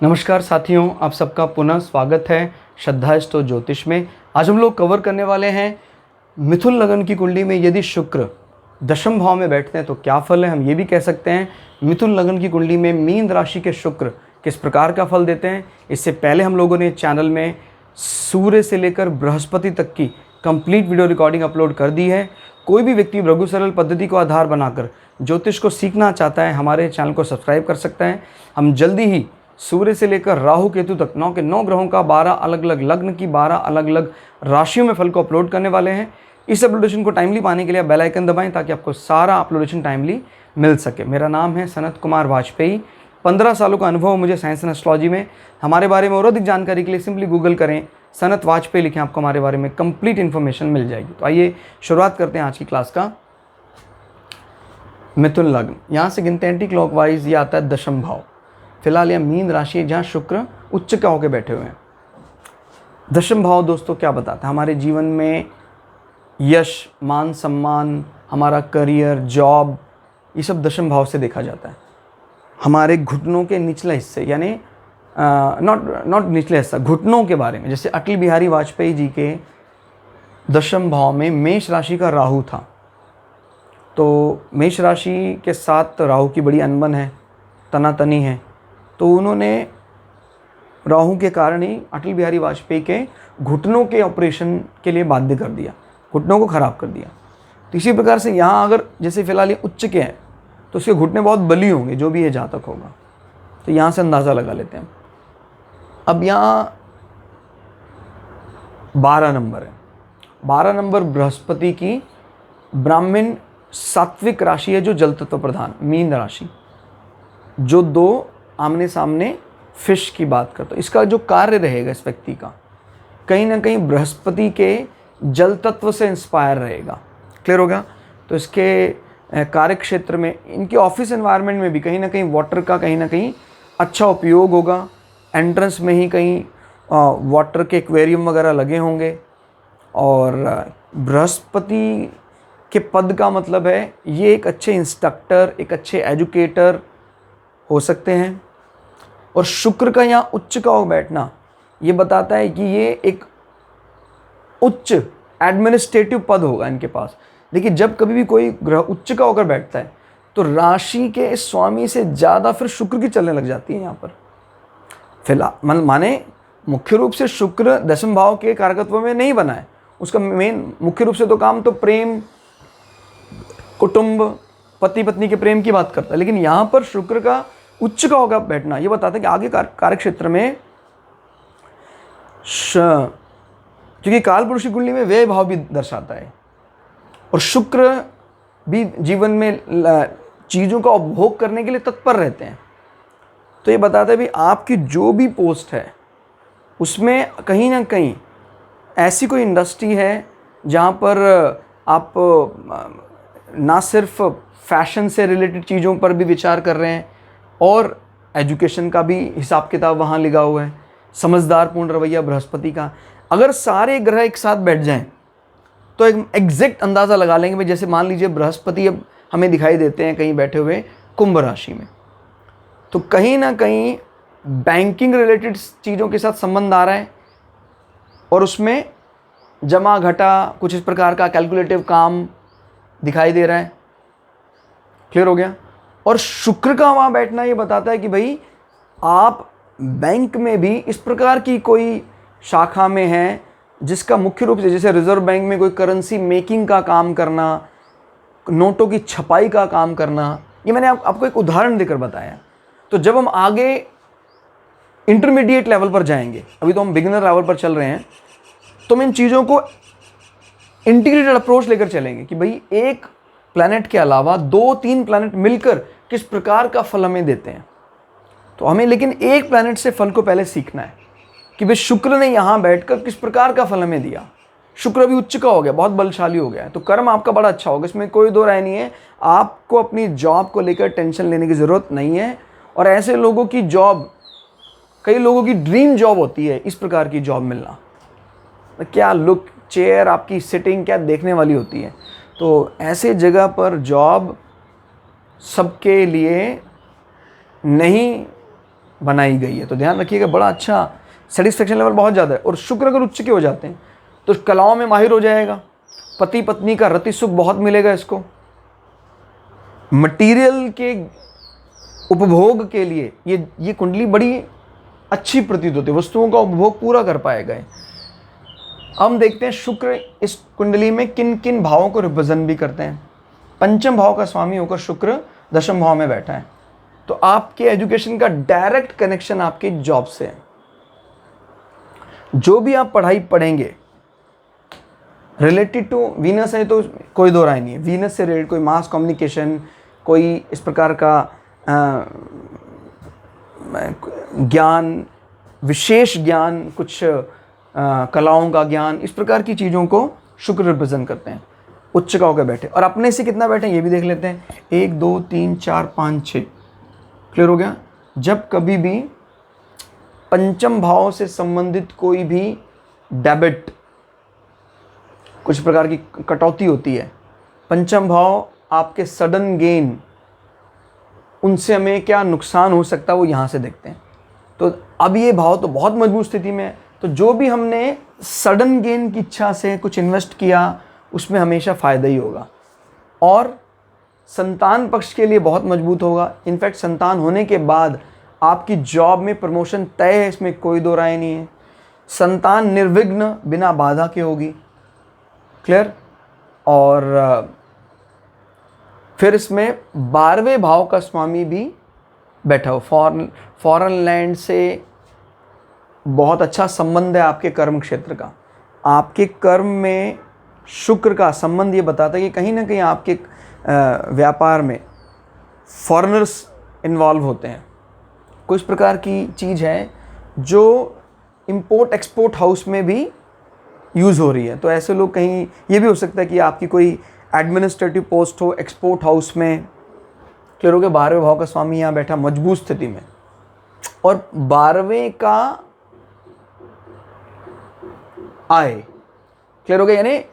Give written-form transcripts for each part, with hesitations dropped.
नमस्कार साथियों, आप सबका पुनः स्वागत है श्रद्धास्तव ज्योतिष में। आज हम लोग कवर करने वाले हैं मिथुन लगन की कुंडली में यदि शुक्र दशम भाव में बैठते हैं तो क्या फल है। हम ये भी कह सकते हैं मिथुन लगन की कुंडली में मीन राशि के शुक्र किस प्रकार का फल देते हैं। इससे पहले हम लोगों ने चैनल में सूर्य से लेकर बृहस्पति तक की कंप्लीट वीडियो रिकॉर्डिंग अपलोड कर दी है। कोई भी व्यक्ति लघु सरल पद्धति को आधार बनाकर ज्योतिष को सीखना चाहता है, हमारे चैनल को सब्सक्राइब कर सकता है। हम जल्दी ही सूर्य से लेकर राहु केतु तक 9 के 9 ग्रहों का 12 अलग अलग लग्न की 12 अलग अलग राशियों में फल को अपलोड करने वाले हैं। इस अपलोडेशन को टाइमली पाने के लिए बेल आइकन दबाएं ताकि आपको सारा अपलोडेशन टाइमली मिल सके। मेरा नाम है सनत कुमार वाजपेयी। 15 सालों का अनुभव मुझे साइंस एंड एस्ट्रोलॉजी में। हमारे बारे में और अधिक जानकारी के लिए सिंपली गूगल करें, सनत वाजपेयी लिखें, आपको हमारे बारे में कंप्लीट इन्फॉर्मेशन मिल जाएगी। तो आइए शुरुआत करते हैं आज की क्लास का। मिथुन लग्न, यहाँ से गिनते हैं एंटी क्लॉकवाइज, ये आता है दशम भाव। फिलहाल यह मीन राशि है जहाँ शुक्र उच्च का होकर बैठे हुए हैं। दशम भाव दोस्तों क्या बताता है? हमारे जीवन में यश, मान सम्मान, हमारा करियर, जॉब, ये सब दशम भाव से देखा जाता है। हमारे घुटनों के निचले हिस्से यानी नॉट निचले हिस्सा, घुटनों के बारे में, जैसे अटल बिहारी वाजपेयी जी के दशम भाव में मेष राशि का राहु था, तो मेष राशि के साथ राहु की बड़ी अनबन है, तनातनी है। तो उन्होंने राहु के कारण ही अटल बिहारी वाजपेयी के घुटनों के ऑपरेशन के लिए बाध्य कर दिया, घुटनों को ख़राब कर दिया। तो इसी प्रकार से यहाँ अगर जैसे फिलहाल ये उच्च के हैं तो उसके घुटने बहुत बली होंगे, जो भी ये जातक होगा। तो यहाँ से अंदाज़ा लगा लेते हैं। अब यहाँ 12 नंबर है। 12 नंबर बृहस्पति की ब्राह्मण सात्विक राशि है, जो जल तत्व प्रधान मीन राशि, जो दो आमने सामने फिश की बात करता है। इसका जो कार्य रहेगा इस व्यक्ति का कहीं ना कहीं बृहस्पति के जल तत्व से इंस्पायर रहेगा। क्लियर होगा? तो इसके कार्य क्षेत्र में, इनके ऑफिस एनवायरनमेंट में भी कहीं ना कहीं वाटर का कहीं ना कहीं अच्छा उपयोग होगा। एंट्रेंस में ही कहीं वाटर के एक्वेरियम वगैरह लगे होंगे। और बृहस्पति के पद का मतलब है ये एक अच्छे इंस्ट्रक्टर, एक अच्छे एजुकेटर हो सकते हैं। और शुक्र का यहाँ उच्च का हो बैठना ये बताता है कि ये एक उच्च एडमिनिस्ट्रेटिव पद होगा इनके पास। देखिए, जब कभी भी कोई ग्रह उच्च का होकर बैठता है तो राशि के स्वामी से ज़्यादा फिर शुक्र की चलने लग जाती है यहाँ पर। फिलहाल माने मुख्य रूप से शुक्र दशम भाव के कारकत्व में नहीं बना है, उसका मेन मुख्य रूप से तो काम तो प्रेम, कुटुंब, पति पत्नी के प्रेम की बात करता है। लेकिन यहाँ पर शुक्र का उच्च का होगा बैठना ये बताता है कि आगे कार्य क्षेत्र में, क्योंकि कालपुरुष की कुंडली में व्यय भाव भी दर्शाता है और शुक्र भी जीवन में चीज़ों का उपभोग करने के लिए तत्पर रहते हैं। तो ये बताता है भी आपकी जो भी पोस्ट है उसमें कहीं ना कहीं ऐसी कोई इंडस्ट्री है जहाँ पर आप ना सिर्फ फैशन से रिलेटेड चीज़ों पर भी विचार कर रहे हैं और एजुकेशन का भी हिसाब किताब वहाँ लिखा हुआ है। समझदार पूर्ण रवैया बृहस्पति का। अगर सारे ग्रह एक साथ बैठ जाएं तो एक एग्जैक्ट अंदाज़ा लगा लेंगे भाई। जैसे मान लीजिए बृहस्पति अब हमें दिखाई देते हैं कहीं बैठे हुए कुंभ राशि में, तो कहीं ना कहीं बैंकिंग रिलेटेड चीज़ों के साथ संबंध आ रहा है और उसमें जमा घटा कुछ इस प्रकार का कैलकुलेटिव काम दिखाई दे रहा है। क्लियर हो गया? और शुक्र का वहाँ बैठना ये बताता है कि भाई आप बैंक में भी इस प्रकार की कोई शाखा में हैं जिसका मुख्य रूप से, जैसे रिजर्व बैंक में कोई करेंसी मेकिंग का काम करना, नोटों की छपाई का काम करना। ये मैंने आपको एक उदाहरण देकर बताया। तो जब हम आगे इंटरमीडिएट लेवल पर जाएंगे, अभी तो हम बिगिनर लेवल पर चल रहे हैं, तो हम इन चीज़ों को इंटीग्रेटेड अप्रोच लेकर चलेंगे कि भाई एक प्लैनेट के अलावा 2-3 प्लैनेट मिलकर किस प्रकार का फल हमें देते हैं। तो हमें लेकिन एक प्लैनेट से फल को पहले सीखना है कि भाई शुक्र ने यहाँ बैठकर किस प्रकार का फल हमें दिया। शुक्र भी उच्च का हो गया, बहुत बलशाली हो गया है, तो कर्म आपका बड़ा अच्छा होगा, इसमें कोई दो राय नहीं है। आपको अपनी जॉब को लेकर टेंशन लेने की ज़रूरत नहीं है। और ऐसे लोगों की जॉब, कई लोगों की ड्रीम जॉब होती है इस प्रकार की जॉब मिलना। क्या लुक, चेयर, आपकी सिटिंग क्या देखने वाली होती है। तो ऐसे जगह पर जॉब सबके लिए नहीं बनाई गई है। तो ध्यान रखिएगा, बड़ा अच्छा सेटिस्फेक्शन लेवल बहुत ज़्यादा है। और शुक्र अगर उच्च के हो जाते हैं तो कलाओं में माहिर हो जाएगा, पति पत्नी का रति सुख बहुत मिलेगा इसको, मटेरियल के उपभोग के लिए ये कुंडली बड़ी अच्छी प्रतीत होती है, वस्तुओं का उपभोग पूरा कर पाएगा। हम देखते हैं शुक्र इस कुंडली में किन किन भावों को रिप्रेजेंट भी करते हैं। पंचम भाव का स्वामी होकर शुक्र दशम भाव में बैठा है, तो आपके एजुकेशन का डायरेक्ट कनेक्शन आपकी जॉब से है। जो भी आप पढ़ाई पढ़ेंगे रिलेटेड टू वीनस है तो कोई दो राय नहीं है, वीनस से रिलेटेड कोई मास कम्युनिकेशन, कोई इस प्रकार का ज्ञान, विशेष ज्ञान, कुछ कलाओं का ज्ञान, इस प्रकार की चीज़ों को शुक्र रिप्रेजेंट करते हैं। उच्च का होकर बैठे और अपने से कितना बैठे ये भी देख लेते हैं। 1 2 3 4 5 6 क्लियर हो गया। जब कभी भी पंचम भाव से संबंधित कोई भी डेबिट, कुछ प्रकार की कटौती होती है, पंचम भाव आपके सडन गेन, उनसे हमें क्या नुकसान हो सकता है वो यहाँ से देखते हैं। तो अब ये भाव तो बहुत मजबूत स्थिति में है, तो जो भी हमने सडन गेन की इच्छा से कुछ इन्वेस्ट किया उसमें हमेशा फ़ायदा ही होगा। और संतान पक्ष के लिए बहुत मजबूत होगा। इनफैक्ट संतान होने के बाद आपकी जॉब में प्रमोशन तय है, इसमें कोई दो राय नहीं है। संतान निर्विघ्न बिना बाधा के होगी, क्लियर। और फिर इसमें 12वें भाव का स्वामी भी बैठा हो, फॉरेन लैंड से बहुत अच्छा संबंध है आपके कर्म क्षेत्र का। आपके कर्म में शुक्र का संबंध ये बताता है कि कहीं ना कहीं आपके व्यापार में फॉरेनर्स इन्वॉल्व होते हैं। कुछ प्रकार की चीज़ है जो इंपोर्ट एक्सपोर्ट हाउस में भी यूज़ हो रही है। तो ऐसे लोग, कहीं ये भी हो सकता है कि आपकी कोई एडमिनिस्ट्रेटिव पोस्ट हो एक्सपोर्ट हाउस में, क्लियर हो गया। 12वें भाव का स्वामी यहाँ बैठा मजबूत स्थिति में, और 12वें का आय, क्लियर हो गया। यानी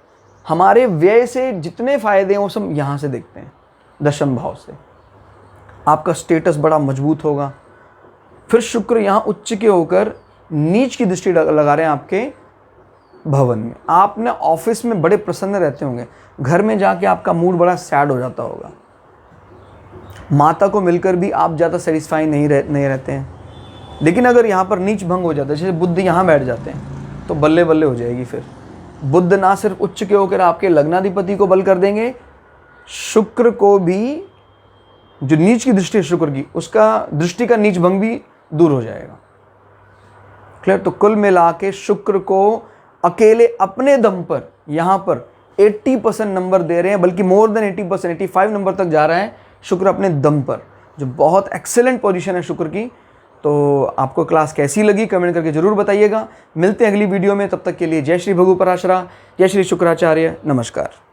हमारे व्यय से जितने फायदे हैं वो सब यहाँ से देखते हैं, दशम भाव से। आपका स्टेटस बड़ा मजबूत होगा। फिर शुक्र यहाँ उच्च के होकर नीच की दृष्टि लगा रहे हैं आपके भवन में। आप ना ऑफिस में बड़े प्रसन्न रहते होंगे, घर में जाके आपका मूड बड़ा सैड हो जाता होगा। माता को मिलकर भी आप ज़्यादा सेटिस्फाई नहीं रहते हैं। लेकिन अगर यहाँ पर नीच भंग हो जाता है, जैसे बुध यहाँ बैठ जाते हैं, तो बल्ले बल्ले हो जाएगी। फिर बुध ना सिर्फ उच्च के होकर आपके लग्नाधिपति को बल कर देंगे, शुक्र को भी, जो नीच की दृष्टि है शुक्र की, उसका दृष्टि का नीच भंग भी दूर हो जाएगा, क्लियर। तो कुल मिला के शुक्र को अकेले अपने दम पर यहाँ पर 80% नंबर दे रहे हैं, बल्कि मोर देन 80%, 85 नंबर तक जा रहा है शुक्र अपने दम पर, जो बहुत एक्सेलेंट पोजीशन है शुक्र की। तो आपको क्लास कैसी लगी कमेंट करके ज़रूर बताइएगा। मिलते हैं अगली वीडियो में, तब तक के लिए जय श्री भगु पराशरा, जय श्री शुक्राचार्य, नमस्कार।